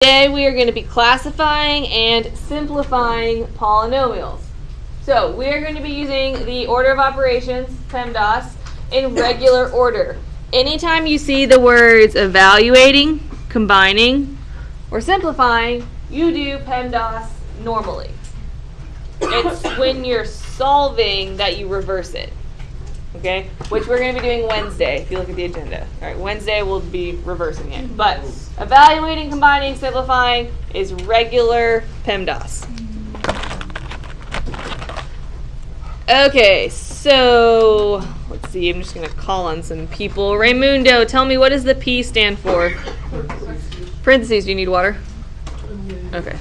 Today we are going to be classifying and simplifying polynomials. So we are going to be using the order of operations, PEMDAS, in regular order. Anytime you see the words evaluating, combining, or simplifying, you do PEMDAS normally. It's when you're solving that you reverse it. Okay, which we're going to be doing Wednesday, if you look at the agenda. All right, Wednesday we'll be reversing it. But evaluating, combining, simplifying is regular PEMDAS. Okay, so let's see. I'm just going to call on some people. Raymundo, tell me, what does the P stand for? Parentheses. Do you need water? Okay.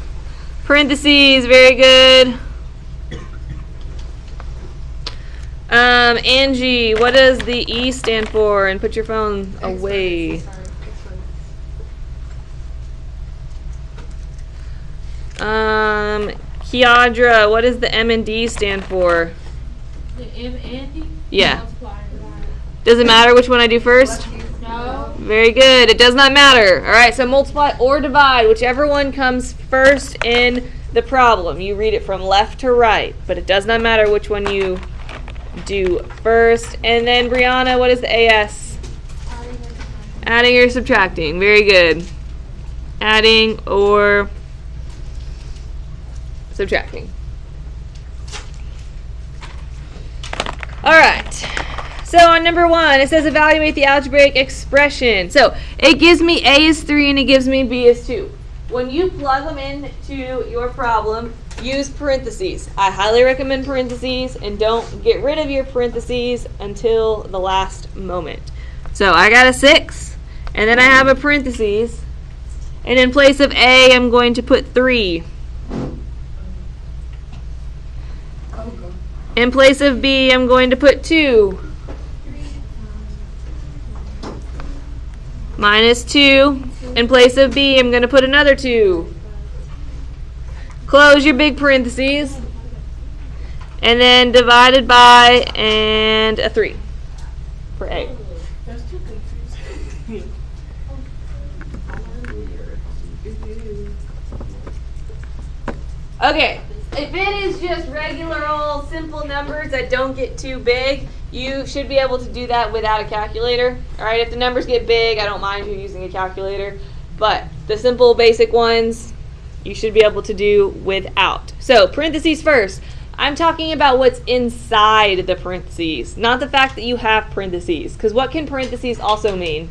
Parentheses. Very good. Angie, what does the E stand for? And put your phone away. Kiadra, what does the M and D stand for? The M and D? Yeah. Does it matter which one I do first? No. Very good. It does not matter. All right, so multiply or divide, whichever one comes first in the problem. You read it from left to right, but it does not matter which one you do first. And then Brianna, what is the AS? Adding or subtracting. Very good. Adding or subtracting. All right. So on number 1, it says evaluate the algebraic expression. So it gives me A is 3 and it gives me B is 2. When you plug them into your problem, use parentheses. I highly recommend parentheses, and don't get rid of your parentheses until the last moment. So I got a 6, and then I have a parentheses, and in place of A, I'm going to put 3. In place of B, I'm going to put 2. Minus 2. In place of B, I'm going to put another 2. Close your big parentheses. And then divided by and a 3 for A. Okay, if it is just regular old simple numbers that don't get too big, you should be able to do that without a calculator. All right, if the numbers get big, I don't mind you using a calculator. But the simple basic ones, you should be able to do without. So parentheses first. I'm talking about what's inside the parentheses, not the fact that you have parentheses. Because what can parentheses also mean?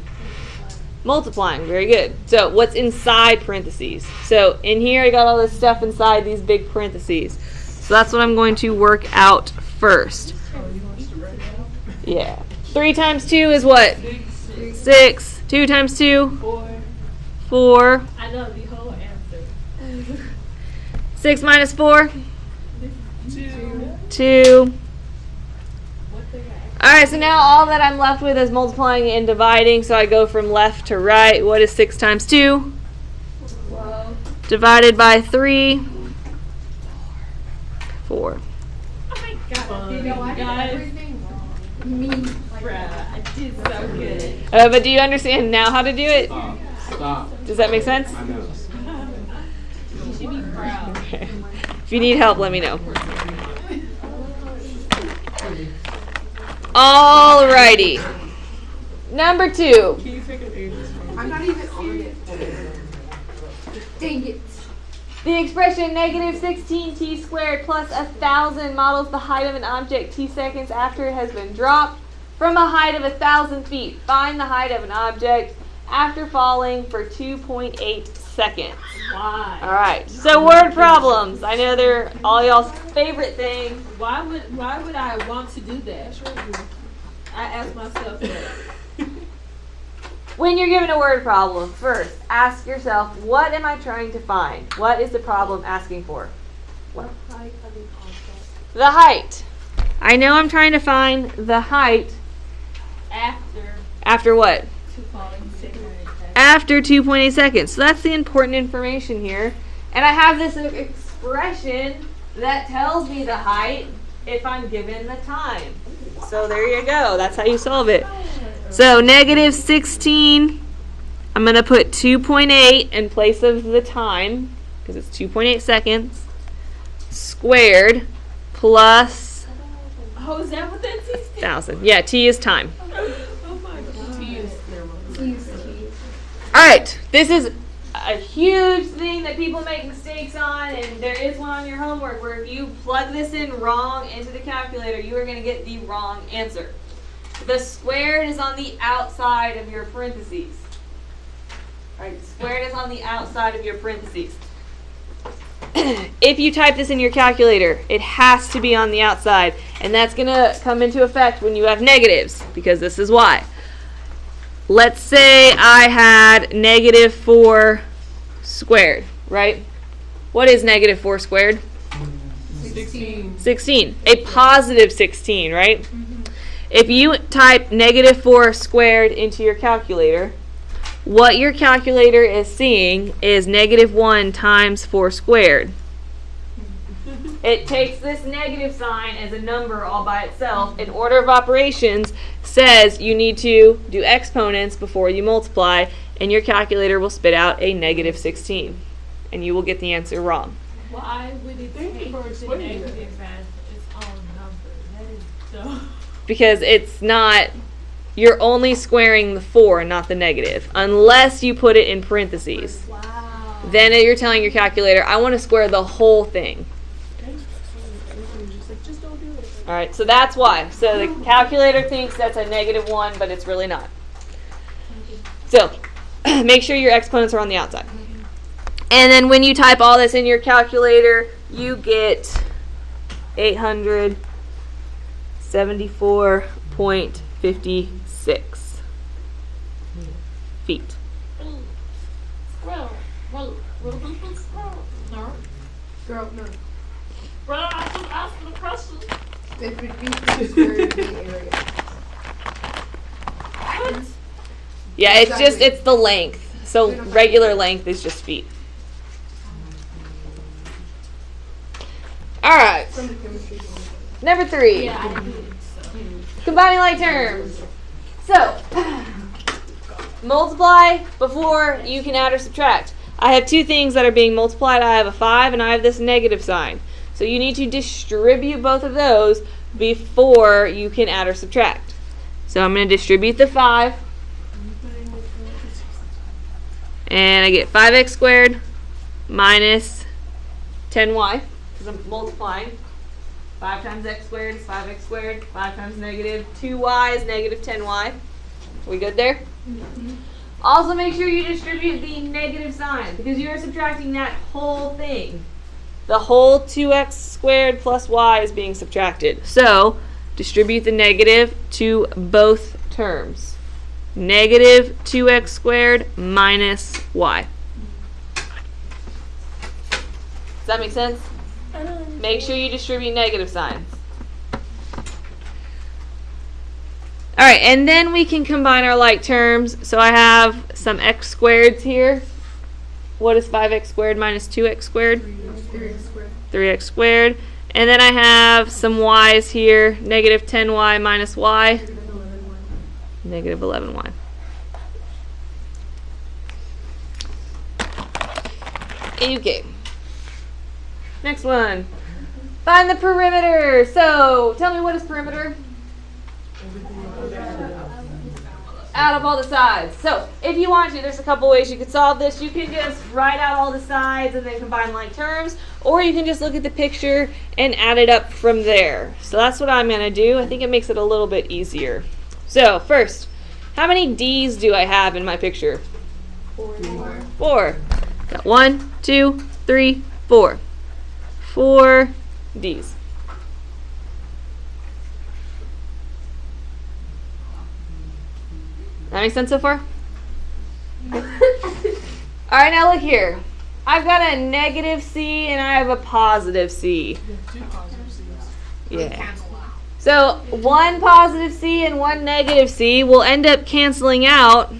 Multiplying. Very good. So what's inside parentheses? So in here I got all this stuff inside these big parentheses. So that's what I'm going to work out first. Yeah. 3 times 2 is what? 6. 2 times 2? 4. I know the whole answer. 6 minus 4? 2. 2. Alright, so now all that I'm left with is multiplying and dividing, so I go from left to right. What is 6 times 2? 12. Divided by 3? 4. Oh my god. You know, I did everything wrong. Me. I did so good. But do you understand now how to do it? Stop. Does that make sense? I know. You should be proud. Okay. If you need help, let me know. Alrighty. Number 2. I'm not even on it. Dang it. The expression negative 16t squared plus 1,000 models the height of an object t seconds after it has been dropped from a height of 1,000 feet. Find the height of an object after falling for 2.8 seconds. Why? All right. So word problems. I know they're all y'all's favorite thing. Why would I want to do that? I ask myself that. When you're given a word problem, first ask yourself, what am I trying to find? What is the problem asking for? What? The height. I know I'm trying to find the height after what? 2.8 seconds. After 2.8 seconds. So that's the important information here. And I have this expression that tells me the height if I'm given the time. So there you go. That's how you solve it. So negative 16 I'm going to put 2.8 in place of the time, because it's 2.8 seconds, squared plus Oh, is that what that is? 1,000. Yeah, t is time. Oh my god. Alright, this is a huge thing that people make mistakes on, and there is one on your homework where if you plug this in wrong into the calculator, you are going to get the wrong answer. The squared is on the outside of your parentheses. Alright, squared is on the outside of your parentheses. If you type this in your calculator, it has to be on the outside, and that's going to come into effect when you have negatives, because this is why. Let's say I had negative 4 squared, right? What is negative 4 squared? 16. 16. A positive 16, right? If you type negative 4 squared into your calculator, what your calculator is seeing is negative 1 times 4 squared. It takes this negative sign as a number all by itself. In order of operations says you need to do exponents before you multiply, and your calculator will spit out a negative 16. And you will get the answer wrong. Why would it take the negative as its own number? That is so. Because it's not, you're only squaring the 4, not the negative, unless you put it in parentheses. Wow. Then you're telling your calculator, I want to square the whole thing. All right, so that's why. So the calculator thinks that's a negative 1, but it's really not. So make sure your exponents are on the outside. And then when you type all this in your calculator, you get 874.56 feet. Well, no. Girl, no. Well, I just asked the question. It would be the square of the area. What? Yeah, it's just, Exactly. it's the length. So regular length is just feet. All right, From the chemistry. number 3. Yeah, I did. So. Combining like terms. So, multiply before you can add or subtract. I have 2 things that are being multiplied. I have a 5 and I have this negative sign. So you need to distribute both of those before you can add or subtract. So I'm going to distribute the 5. And I get 5x squared minus 10y, because I'm multiplying. 5 times x squared is 5x squared. 5 times negative 2y is negative 10y. We good there? Also make sure you distribute the negative sign, because you are subtracting that whole thing. The whole 2x squared plus y is being subtracted. So distribute the negative to both terms. Negative 2x squared minus y. Does that make sense? Make sure you distribute negative signs. Alright, and then we can combine our like terms. So I have some x squareds here. What is 5x squared minus 2x squared? 3x squared. 3x squared. And then I have some y's here. Negative 10y minus y. Negative 11y. Okay. Next one. Find the perimeter. So, tell me, what is perimeter? Out of all the sides. So, if you want to, there's a couple ways you could solve this. You can just write out all the sides and then combine like terms, or you can just look at the picture and add it up from there. So that's what I'm going to do. I think it makes it a little bit easier. So, first, how many D's do I have in my picture? 4. Got 1, 2, 3, 4. 4 D's. That makes sense so far? Alright, now look here. I've got a negative C and I have a positive C. Yeah. So, one positive C and one negative C will end up canceling out,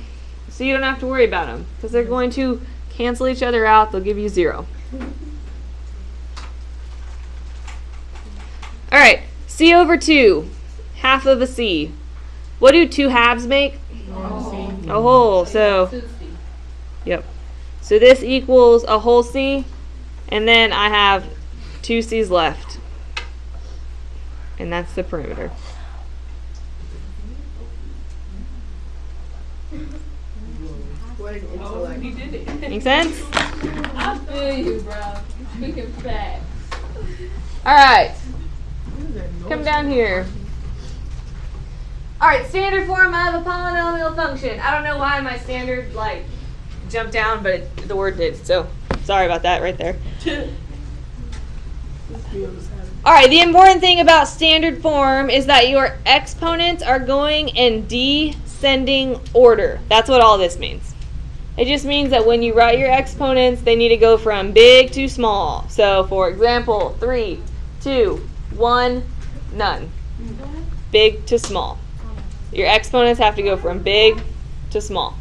so you don't have to worry about them, because they're going to cancel each other out. They'll give you 0. Alright, C over 2. Half of a C. What do 2 halves make? A whole. So So this equals a whole C, and then I have 2 C's left. And that's the perimeter. What an Oh, intellect. he did it. Make sense? I feel you, bro. Speaking facts. Alright. Come down here. Alright, standard form of a polynomial function. I don't know why my standard, like, jumped down, but the word did. So, sorry about that right there. Alright, the important thing about standard form is that your exponents are going in descending order. That's what all this means. It just means that when you write your exponents, they need to go from big to small. So, for example, 3, 2, 1, none. Big to small. Your exponents have to go from big to small.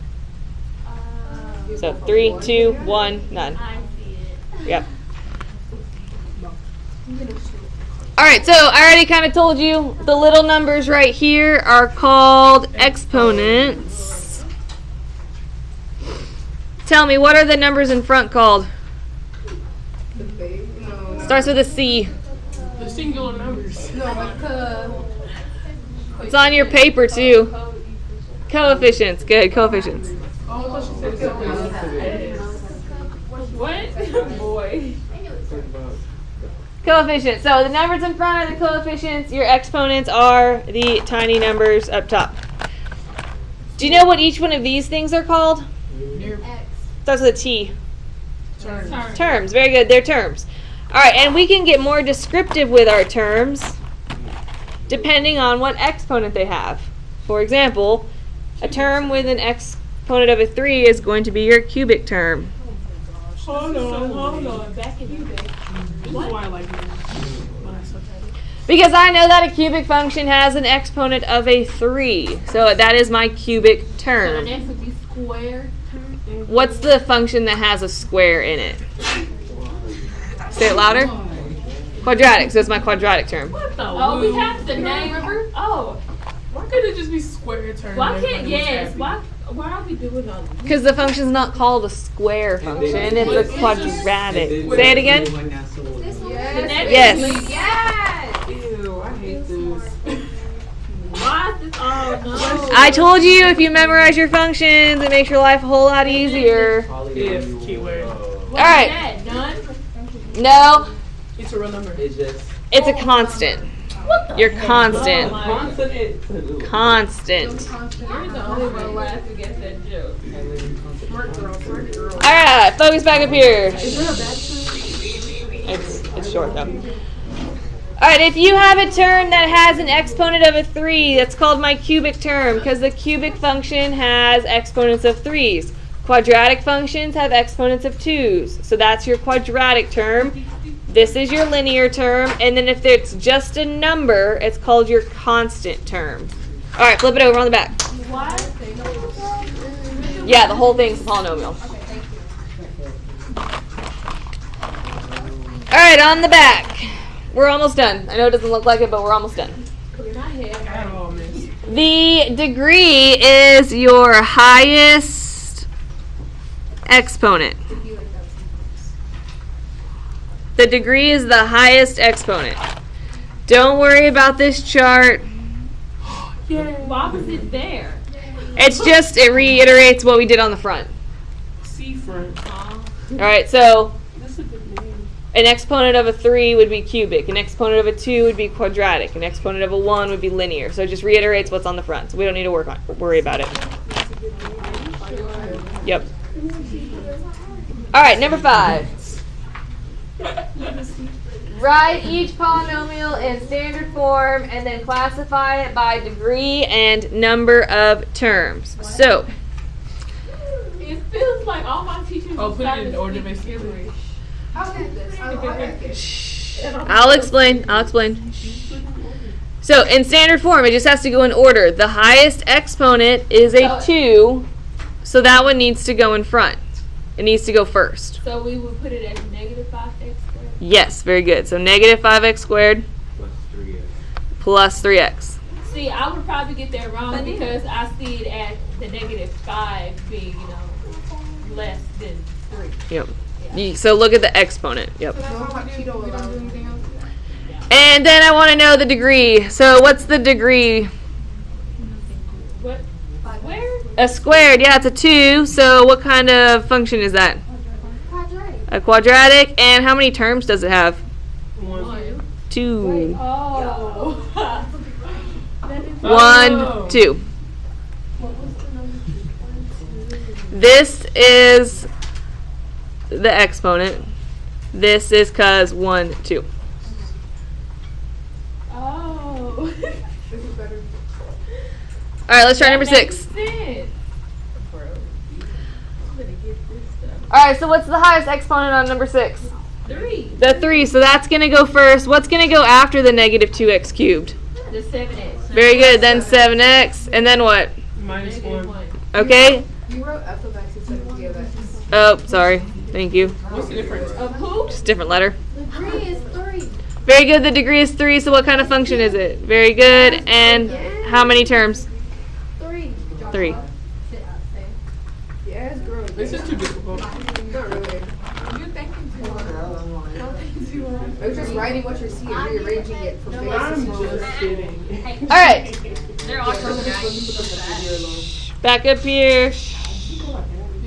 So 3, 2, 1, none. I see it. Yep. Alright, so I already kind of told you the little numbers right here are called exponents. Tell me, what are the numbers in front called? The big, no. Starts with a C. The singular numbers. No, It's on your paper too. Coefficients. Good, coefficients. Oh, I thought she said something. What? Boy. Coefficients. So the numbers in front are the coefficients. Your exponents are the tiny numbers up top. Do you know what each one of these things are called? Starts with a T. Terms. Very good. They're terms. All right, and we can get more descriptive with our terms depending on what exponent they have. For example, a term with an exponent of a 3 is going to be your cubic term. Hold on. Back in you, babe. This is why I like when I suck at it. Because I know that a cubic function has an exponent of a 3. So that is my cubic So the term. next would be square. What's the function that has a square in it? Say it louder. Quadratic. So it's my quadratic term. Oh, we have the name. Oh, Why couldn't it just be square term? why and can't? everybody was Yes. happy? Why are we doing all this? Because the function's not called a square function. It's a quadratic. Say it again. The next Yes. Yes! Ew, I hate this. Why is this? Oh no. I told you if you memorize your functions, it makes your life a whole lot easier. If, keyword. What All right. is that? None. No, It's a real number. It's just it's a constant. Your constant. constant. Constant. You're the only one laughing against that joke. Smart girl. Alright, focus back up here. Is there a back It's short though. Alright, if you have a term that has an exponent of a 3, that's called my cubic term because the cubic function has exponents of 3s. Quadratic functions have exponents of 2s. So that's your quadratic term. This is your linear term. And then if it's just a number, it's called your constant term. Alright, flip it over on the back. Why? Yeah, the whole thing's a polynomial. Alright, on the back. We're almost done. I know it doesn't look like it, but we're almost done. at all, miss? The degree is your highest exponent. The degree is the highest exponent. Don't worry about this chart. Why was it there? It's just, it reiterates what we did on the front. Seafront. Alright, so That's a good name. an exponent of a 3 would be cubic. An exponent of a 2 would be quadratic. An exponent of a 1 would be linear. So it just reiterates what's on the front. So we don't need to worry about it. Yep. Alright, number 5. Write each polynomial in standard form and then classify it by degree and number of terms. So, It feels like all my teachers. Oh, just put it started in order, speaking basically. gibberish. I'll get this. I like it. I'll explain. So, in standard form, it just has to go in order. The highest exponent is a 2, so that one needs to go in front. It needs to go first. So we would put it as negative 5x squared. Yes, very good. So, negative 5x squared Plus 3x. plus 3x. See, I would probably get that wrong because I see it as the negative 5 being, less than Yep. So look at the exponent. Yep. No hot Cheeto allowed. And then I want to know the degree. So what's the degree? What? Where? A squared. Yeah, it's a 2. So what kind of function is that? Quadratic. A quadratic. And how many terms does it have? One. 2. Oh. That is 1, 2. This is the exponent. This is cos 1, 2. Oh. This is better. All right, let's try number That makes 6. sense. Bro, I'm gonna get this stuff. All right, so what's the highest exponent on number 6? 3. The 3. So that's going to go first. What's going to go after the negative 2x cubed? The 7x. Very good. Then 7x. And then what? Minus Negative 1. 1. Okay. You wrote f of x instead of g of x. Oh, sorry. Thank you. What's the difference? Of who? Just different letter. Degree is 3. Very good. The degree is 3. So what kind of function is it? Very good. And how many terms? 3. 3. Yeah, it's growing. This is too difficult. Not really. You're thinking too hard. Don't think too hard. I was just writing what you're seeing, rearranging it from base to I'm small. just kidding. All right. They're all coming at Back up here. Did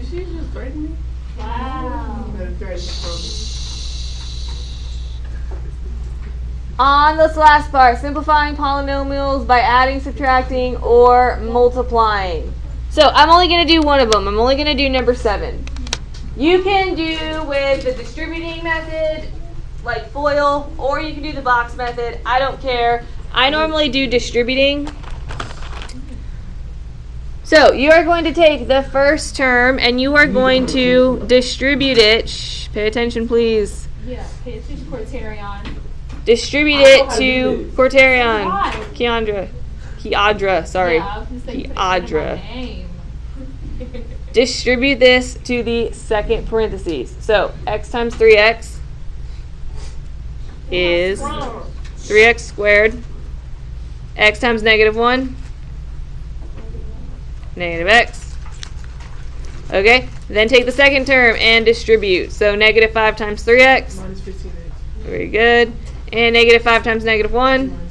she just threaten me? Wow. Better thread it from. On this last part, simplifying polynomials by adding, subtracting, or multiplying. So I'm only going to do one of them. I'm only going to do number 7. You can do with the distributing method, like FOIL, or you can do the box method. I don't care. I normally do distributing. So you are going to take the first term and you are going to distribute it. Shh, pay attention, please. Yeah, pay attention, Corterion. Distribute it to Corterion. Why? Kiadra, sorry. Yeah, I was gonna say, you put it in Kiadra. my name. Distribute this to the second parentheses. So x times 3x is 3x squared. X times negative 1, negative x. Okay, then take the second term and distribute. So negative 5 times 3x. Minus 15x. Very good. And negative 5 times negative 1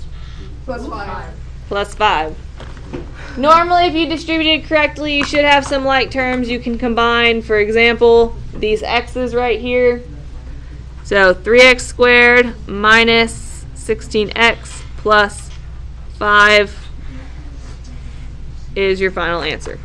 Plus 5. plus 5. Normally, if you distribute it correctly, you should have some like terms you can combine. For example, these x's right here. So 3x squared minus 16x plus 5 is your final answer.